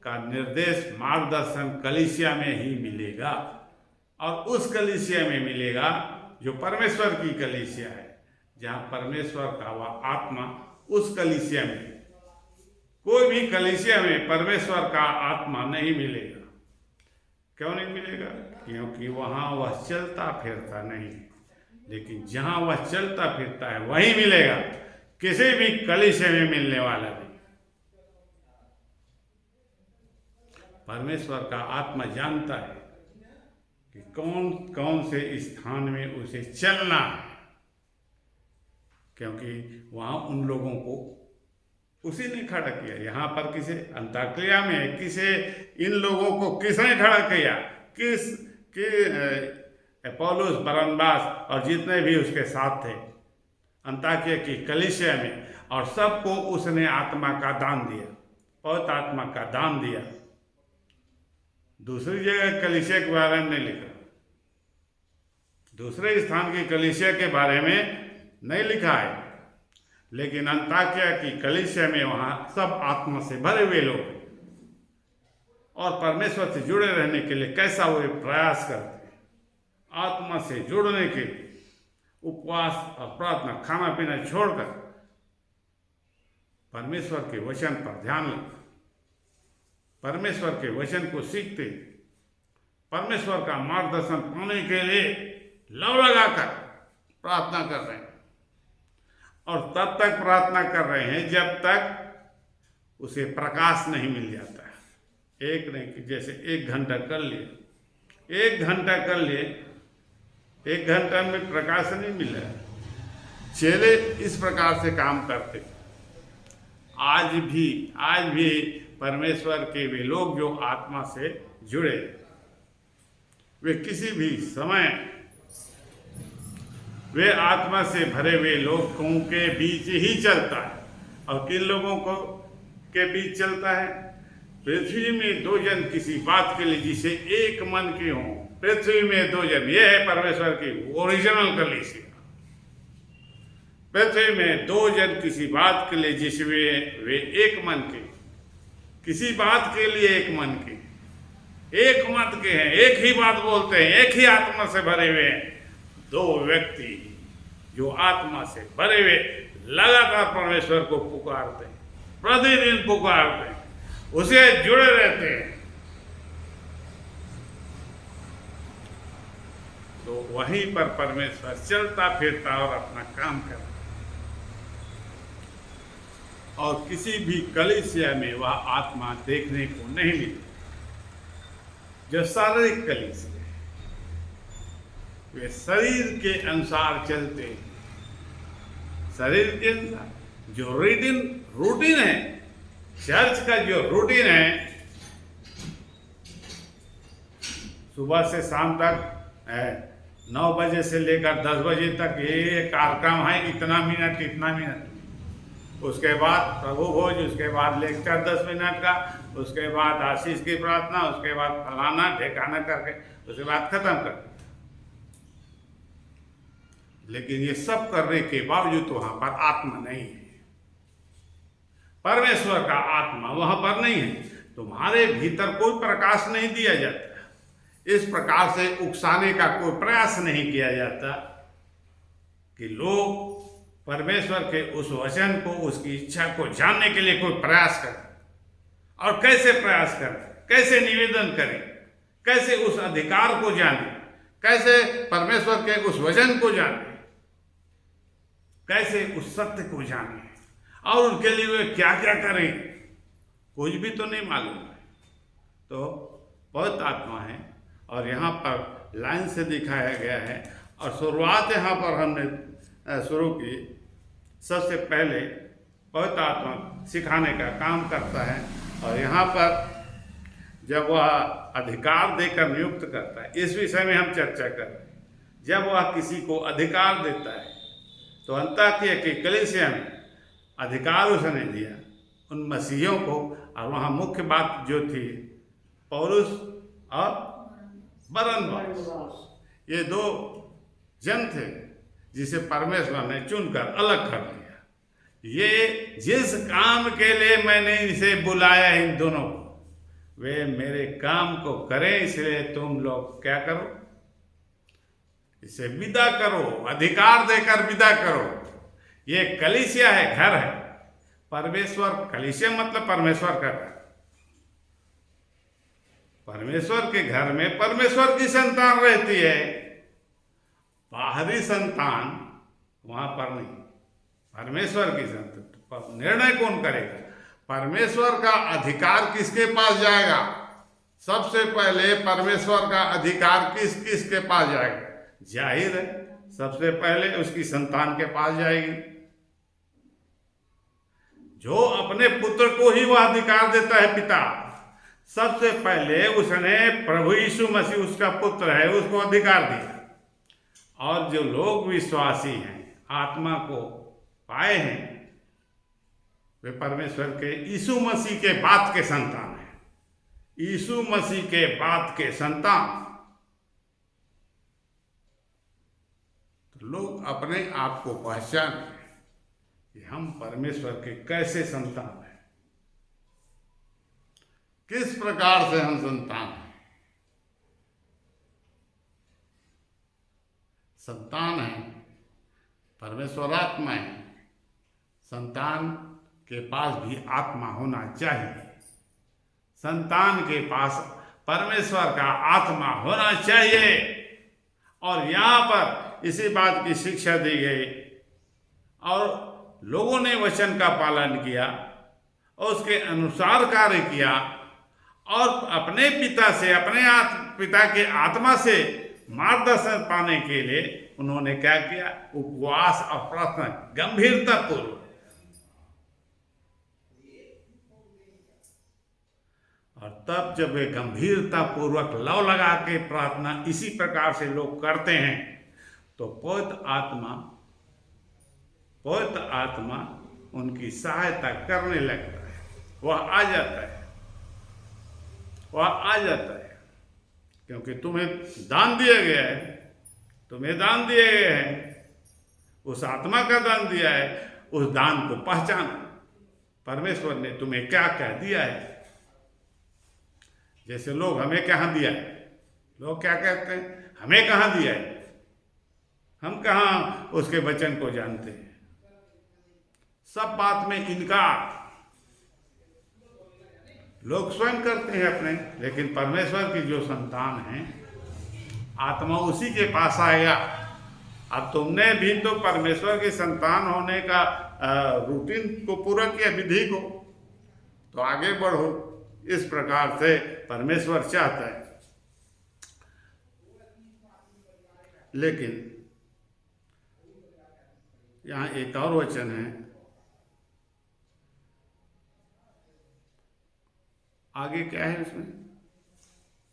का निर्देश मार्गदर्शन कलीसिया में ही मिलेगा, और उस कलीसिया में मिलेगा जो परमेश्वर की कलीसिया है, जहाँ परमेश्वर का वह आत्मा, उस कलीसिया में। कोई भी कलीसिया में परमेश्वर का आत्मा नहीं मिलेगा। क्यों नहीं मिलेगा? क्योंकि वहाँ वह चलता फिरता नहीं, लेकिन जहाँ वह चलता फिरता है वही मिलेगा, किसी भी कलीसिया में मिलने वाला नहीं। परमेश्वर का आत्मा जानता है कि कौन कौन से स्थान में उसे चलना है, क्योंकि वहाँ उन लोगों को उसी ने खड़ा किया। यहाँ पर किसे अंताकिया में किसे इन लोगों को किसने खड़ा किया? पौलुस, बरनबास और जितने भी उसके साथ थे अंताकिया की कलीसिया में, और सबको उसने आत्मा का दान दिया, पवित्र आत्मा का दान दिया। दूसरी जगह कलीसिया के बारे में नहीं लिखा, दूसरे स्थान की कलीसिया के बारे में नहीं लिखा है, लेकिन अंताकिया की कलीसिया में वहाँ सब आत्मा से भरे हुए लोग और परमेश्वर से जुड़े रहने के लिए कैसा वे प्रयास करते हैं, आत्मा से जुड़ने के लिए उपवास और प्रार्थना, खाना पीना छोड़कर परमेश्वर के वचन पर ध्यान रखते, परमेश्वर के वचन को सीखते, परमेश्वर का मार्गदर्शन पाने के लिए लव लगाकर प्रार्थना कर रहे हैं। और तब तक प्रार्थना कर रहे हैं जब तक उसे प्रकाश नहीं मिल जाता है। एक नहीं कि जैसे 1 घंटा कर लिए, 1 घंटा कर लिए, 1 घंटा में प्रकाश नहीं मिला। चेले इस प्रकार से काम करते। आज भी परमेश्वर के वे लोग जो आत्मा से जुड़े, वे किसी भी समय वे आत्मा से भरे हुए लोगों के बीच ही चलता है। और किन लोगों को के बीच चलता है? पृथ्वी में 2 जन किसी बात के लिए जिसे एक मन के हों, पृथ्वी में 2 जन, यह है परमेश्वर की ओरिजिनल कलीसिया। पृथ्वी में 2 जन किसी बात के लिए जिसमें वे एक मन के, किसी बात के लिए एक मन के, एक मत के हैं, एक ही बात बोलते हैं, एक ही आत्मा से भरे हुए हैं। 2 व्यक्ति जो आत्मा से भरे हुए लगातार परमेश्वर को पुकारते हैं, प्रतिदिन पुकारते हैं, उसे जुड़े रहते हैं, तो वहीं पर परमेश्वर चलता फिरता और अपना काम करता। और किसी भी कलीसिया में वह आत्मा देखने को नहीं मिलती। जो शारीरिक कलीसिया, वे शरीर के अनुसार चलते हैं, शरीर के अनुसार। जो रूटीन है, चर्च का जो रूटीन है, सुबह से शाम तक 9 बजे से लेकर 10 बजे तक ये कार्यक्रम है, इतना मिनट, उसके बाद प्रभु भोज, उसके बाद लेक्चर 10 मिनट का, उसके बाद आशीष की प्रार्थना, उसके बाद फलाना ठेकाना करके उसके बाद खत्म कर। लेकिन ये सब करने के बावजूद वहां पर आत्मा नहीं है, परमेश्वर का आत्मा वहां पर नहीं है। तुम्हारे भीतर कोई प्रकाश नहीं दिया जाता, इस प्रकार से उकसाने का कोई प्रयास नहीं किया जाता कि लोग परमेश्वर के उस वचन को, उसकी इच्छा को जानने के लिए कोई प्रयास करें। और कैसे प्रयास करें, कैसे निवेदन करें, कैसे उस अधिकार को जाने, कैसे परमेश्वर के उस वचन को जाने, कैसे उस सत्य को जाने, और उनके लिए वे क्या क्या करें, कुछ भी तो नहीं मालूम है। तो पवित्र आत्मा है, और यहाँ पर लाइन से दिखाया गया है, और शुरुआत यहाँ पर हमने शुरू की। सबसे पहले पवित्र आत्मा सिखाने का काम करता है, और यहाँ पर जब वह अधिकार देकर नियुक्त करता है, इस विषय में हम चर्चा कर रहे हैं। जब वह किसी को अधिकार देता है तो अंताकिया की कलीसिया में अधिकार उसने दिया उन मसीहियों को। और वहाँ मुख्य बात जो थी, पौलुस और बरनबास, ये दो जन थे जिसे परमेश्वर ने चुनकर अलग कर दिया। ये जिस काम के लिए मैंने इसे बुलाया, इन दोनों को, वे मेरे काम को करें, इसलिए तुम लोग क्या करो, इसे विदा करो, अधिकार देकर विदा करो। ये कलीसिया है, घर है। परमेश्वर, कलीसिया मतलब परमेश्वर का घर। परमेश्वर के घर में परमेश्वर की संतान रहती है, बाहरी संतान वहां पर नहीं। परमेश्वर की संतान, निर्णय कौन करेगा? परमेश्वर का अधिकार किसके पास जाएगा? सबसे पहले परमेश्वर का अधिकार किसके पास जाएगा? जाहिर है सबसे पहले उसकी संतान के पास जाएगी। जो अपने पुत्र को ही वह अधिकार देता है, पिता, सबसे पहले उसने प्रभु यीशु मसीह, उसका पुत्र है, उसको अधिकार दिया। और जो लोग विश्वासी हैं, आत्मा को पाए हैं, वे परमेश्वर के यीशु मसीह के बाद के संतान हैं। यीशु मसीह के बाद के संतान। तो लोग अपने आप को पहचानें कि हम परमेश्वर के कैसे संतान हैं, किस प्रकार से हम संतान हैं। संतान है, परमेश्वर आत्मा है। संतान के पास भी आत्मा होना चाहिए। संतान के पास परमेश्वर का आत्मा होना चाहिए। और यहाँ पर इसी बात की शिक्षा दी गई, और लोगों ने वचन का पालन किया और उसके अनुसार कार्य किया, और अपने पिता से, अपने पिता के आत्मा से मार्गदर्शन पाने के लिए उन्होंने क्या किया? उपवास और प्रार्थना गंभीरता पूर्वक। और तब जब वे गंभीरता पूर्वक लव लगा के प्रार्थना इसी प्रकार से लोग करते हैं, तो पवित्र आत्मा उनकी सहायता करने लगता है। वह आ जाता है, क्योंकि तुम्हें दान दिया गया है, तुम्हें दान दिए गए हैं, उस आत्मा का दान दिया है। उस दान को पहचानो, परमेश्वर ने तुम्हें क्या क्या दिया है। जैसे लोग हमें कहाँ दिया है, लोग क्या कहते हैं? हमें कहाँ दिया है? हम कहाँ उसके वचन को जानते हैं? सब बात में इनकार लोग स्वयं करते हैं अपने। लेकिन परमेश्वर की जो संतान है, आत्मा उसी के पास आएगा। अब तुमने भी तो परमेश्वर की संतान होने का रूटीन को पूरा किया, विधि को, तो आगे बढ़ो। इस प्रकार से परमेश्वर चाहता है। लेकिन यहाँ एक और वचन है, आगे क्या है इसमें?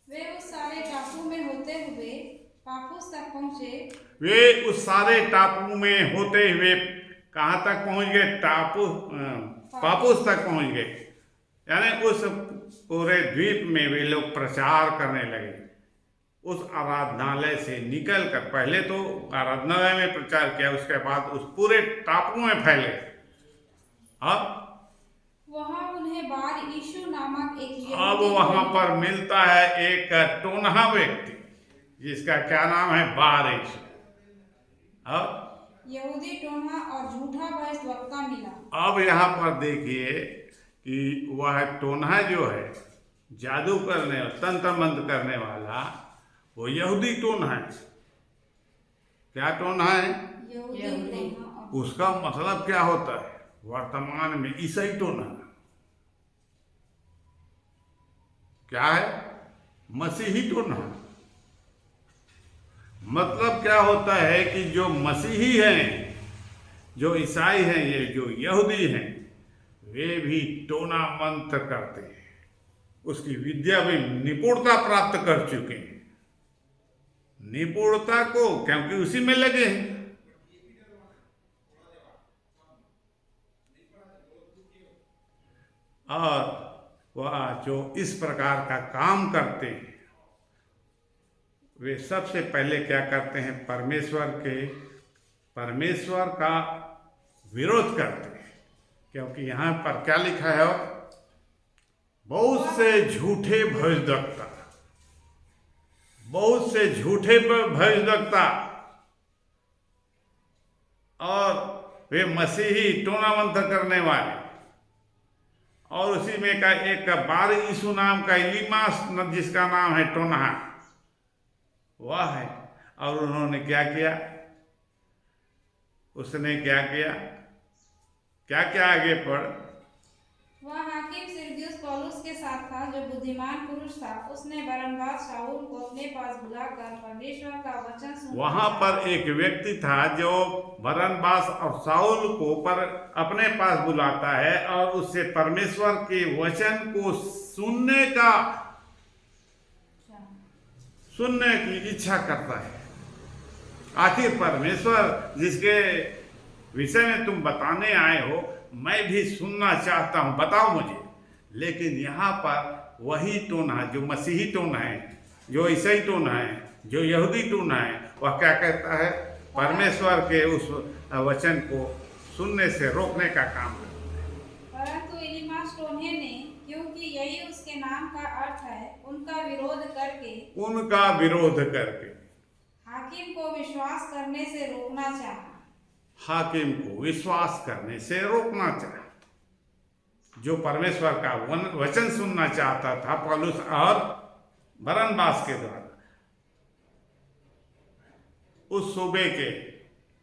वे उस सारे टापू में होते हुए पापुस तक पहुंचे। वे उस सारे टापू में होते हुए कहाँ तक पहुंच गए? पापुस तक पहुंच गए। यानी उस पूरे द्वीप में वे लोग प्रचार करने लगे। उस आराधनालय से निकलकर, पहले तो आराधनालय में प्रचार किया, उसके बाद उस पूरे टापू में फैले। अब वहां उन्हें बार यीशु नामक एक अब वहां पर मिलता है एक टोनहा व्यक्ति, जिसका क्या नाम है? बार यीशु। अब यहूदी टोनहा और झूठा भविष्यवक्ता मिला। अब यहाँ पर देखिए कि वह टोनहा जो है, जादू करने और तंत्र मंत्र करने वाला, वो यहूदी टोनहा है। क्या टोनहा है? यहूदी। उसका मतलब क्या होता है? वर्तमान में ईसाई टोनहा। क्या है? मसीही टोनहा। मतलब क्या होता है कि जो मसीही हैं, जो ईसाई हैं, ये जो यहूदी हैं, वे भी टोना मंत्र करते हैं, उसकी विद्या में निपुणता प्राप्त कर चुके हैं। निपुणता को क्योंकि उसी में लगे हैं। और वह जो इस प्रकार का काम करते हैं, वे सबसे पहले क्या करते हैं? परमेश्वर का विरोध करते हैं। क्योंकि यहाँ पर क्या लिखा है? बहुत से झूठे भविष्यद्वक्ता, बहुत से झूठे भविष्यद्वक्ता, और वे मसीही टोना मंत्र करने वाले, और उसी में का एक बार यीशु नाम का इलीमास, जिसका नाम है टोना, वह है। और उन्होंने क्या किया? उसने क्या किया? क्या क्या आगे पढ़। वह हाकिम सिरगियुस पौलुस के साथ था, जो बुद्धिमान पुरुष था। उसने बरनबास शाऊल को अपने पास बुलाकर परमेश्वर का वचन सुनना। वहां पर एक व्यक्ति था जो बरनबास और शाऊल को पर अपने पास बुलाता है और उससे परमेश्वर के वचन को सुनने की इच्छा करता है। आखिर परमेश्वर जिसके विषय में तुम बताने आए हो, मैं भी सुनना चाहता हूं, बताओ मुझे। लेकिन यहाँ पर वही टोना, जो मसीही टोना है, जो ईसाई टोना है, जो यहूदी टोना है, वह क्या कहता है? परमेश्वर के उस वचन को सुनने से रोकने का काम करता है। परंतु इलीमास टोन्हे ने, क्योंकि यही उसके नाम का अर्थ है, उनका विरोध करके हाकिम को विश्वास करने से रोकना चाहा। जो परमेश्वर का वचन सुनना चाहता था पौलुस और बरनबास के द्वारा, उस सूबे के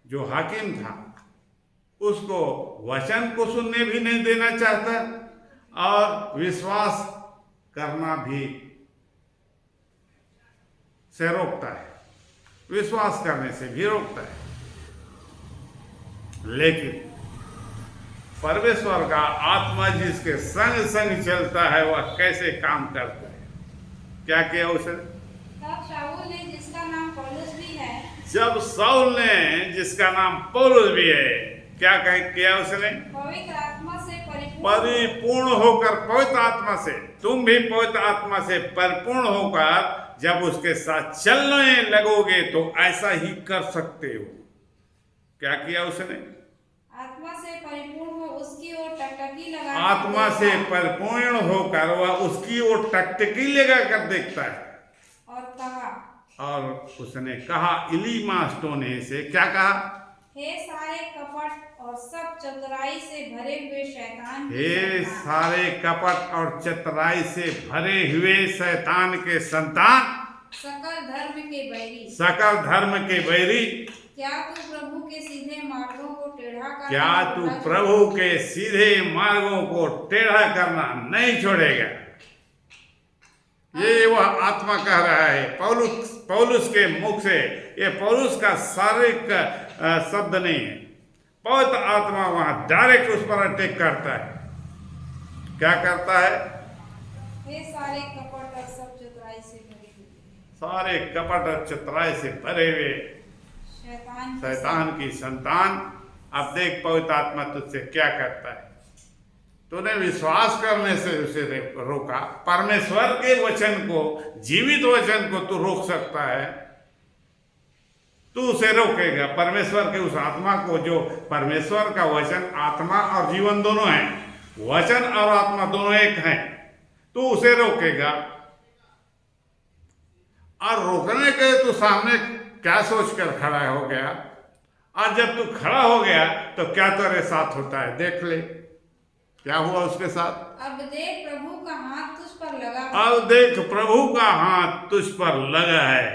जो हाकिम था, उसको वचन को सुनने भी नहीं देना चाहता और विश्वास करना भी से रोकता है, विश्वास करने से भी रोकता है। लेकिन परमेश्वर का आत्मा जिसके संग संग चलता है, वह कैसे काम करता है? क्या किया उसने? तब शाऊल ने, जिसका नाम पौलुस भी है, जब शाऊल ने, जिसका नाम पौलुस भी है, क्या किया उसने? पवित्र आत्मा से परिपूर्ण होकर, पवित्र आत्मा से, तुम भी पवित्र आत्मा से परिपूर्ण होकर जब उसके साथ चलने लगोगे तो ऐसा ही कर सकते हो। क्या किया उसने? आत्मा से परिपूर्ण हो उसकी ओर टकटकी लगा, आत्मा से परिपूर्ण होकर वह उसकी ओर टकटकी लगा कर देखता है और उसने कहा, इलीमास टोन्हे से क्या कहा? हे सारे कपट और सब चतुराई से भरे हुए शैतान, हे सारे कपट और चतुराई से भरे हुए शैतान के संतान, सकल धर्म के बैरी, क्या तू प्रभु के सीधे मार्गों को टेढ़ा करना नहीं छोड़ेगा? ये वह आत्मा कह रहा है पौलुस के मुख से। ये पौलुस का शारीरिक शब्द नहीं है। पवित्र आत्मा वहां डायरेक्ट उस पर अटैक करता है। क्या करता है? हे सारे कपट और सब चतुराई से भरे हुए, सारे कपट और चतुराई से भरे हुए शैतान की संतान। अब देख पवित्र आत्मा तुझसे क्या करता है। तूने विश्वास करने से उसे रोका। परमेश्वर के वचन को, जीवित वचन को तू रोक सकता है, तू उसे रोकेगा। परमेश्वर के उस आत्मा को, जो परमेश्वर का वचन, आत्मा और जीवन दोनों है, वचन और आत्मा दोनों एक हैं, तू उसे रोकेगा। और रोकने के तू सामने क्या सोचकर खड़ा हो गया? और जब तू खड़ा हो गया तो क्या तेरे साथ होता है देख ले। क्या हुआ उसके साथ? अब देख प्रभु का हाथ तुझ पर लगा है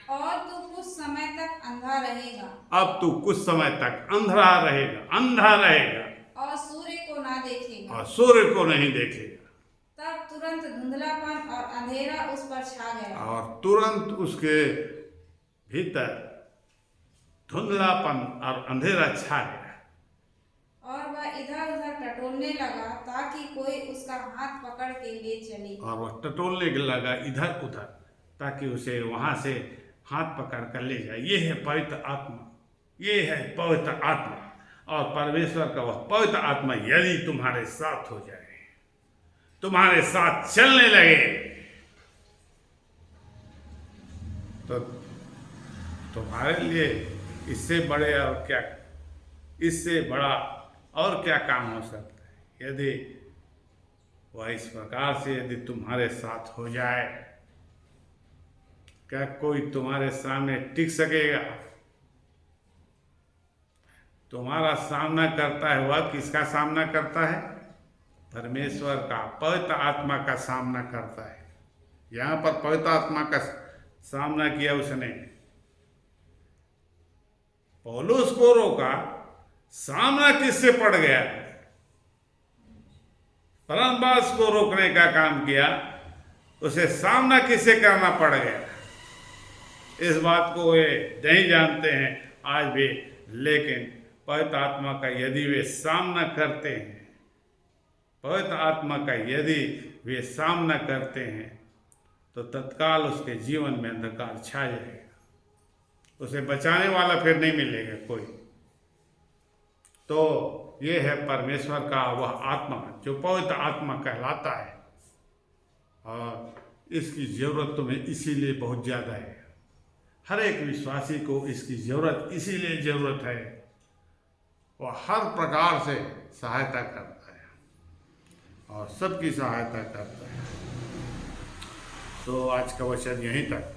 और तू कुछ समय तक अंधा रहेगा। अब तू कुछ समय तक अंधा रहेगा और सूर्य को ना देखेगा, और सूर्य को नहीं देखेगा। तब तुरंत धुंधलापन और अंधेरा उस पर छा गया और तुरंत उसके भीतर धुंधलापन और अंधेरा छा गया और वह इधर उधर टटोलने लगा ताकि कोई उसका हाथ पकड़ के ले चले। और वह टटोलने लगा इधर उधर ताकि उसे वहां से हाथ पकड़ कर ले जाए। ये है पवित्र आत्मा, ये है पवित्र आत्मा। और परमेश्वर का वह पवित्र आत्मा यदि तुम्हारे साथ हो जाए, तुम्हारे साथ चलने लगे, तो तुम्हारे लिए इससे बड़े और क्या, इससे बड़ा और क्या काम हो सकता है। यदि वह इस प्रकार से यदि तुम्हारे साथ हो जाए, क्या कोई तुम्हारे सामने टिक सकेगा? तुम्हारा सामना करता है, वह किसका सामना करता है? परमेश्वर का, पवित्र आत्मा का सामना करता है। यहाँ पर पवित्र आत्मा का सामना किया उसने। पौलुस को रोका, सामना किससे पड़ गया? बरनबास को रोकने का काम किया, उसे सामना किससे करना पड़ गया? इस बात को वे नहीं जानते हैं आज भी, लेकिन पवित्र आत्मा का यदि वे सामना करते हैं, पवित्र आत्मा का यदि वे सामना करते हैं, तो तत्काल उसके जीवन में अंधकार छा जाएगा। उसे बचाने वाला फिर नहीं मिलेगा कोई। तो ये है परमेश्वर का वह आत्मा जो पवित्र आत्मा कहलाता है, और इसकी ज़रूरत तुम्हें इसीलिए बहुत ज़्यादा है। हर एक विश्वासी को इसकी ज़रूरत इसीलिए ज़रूरत है, वह हर प्रकार से सहायता करता है और सबकी सहायता करता है। तो आज का वचन यहीं तक।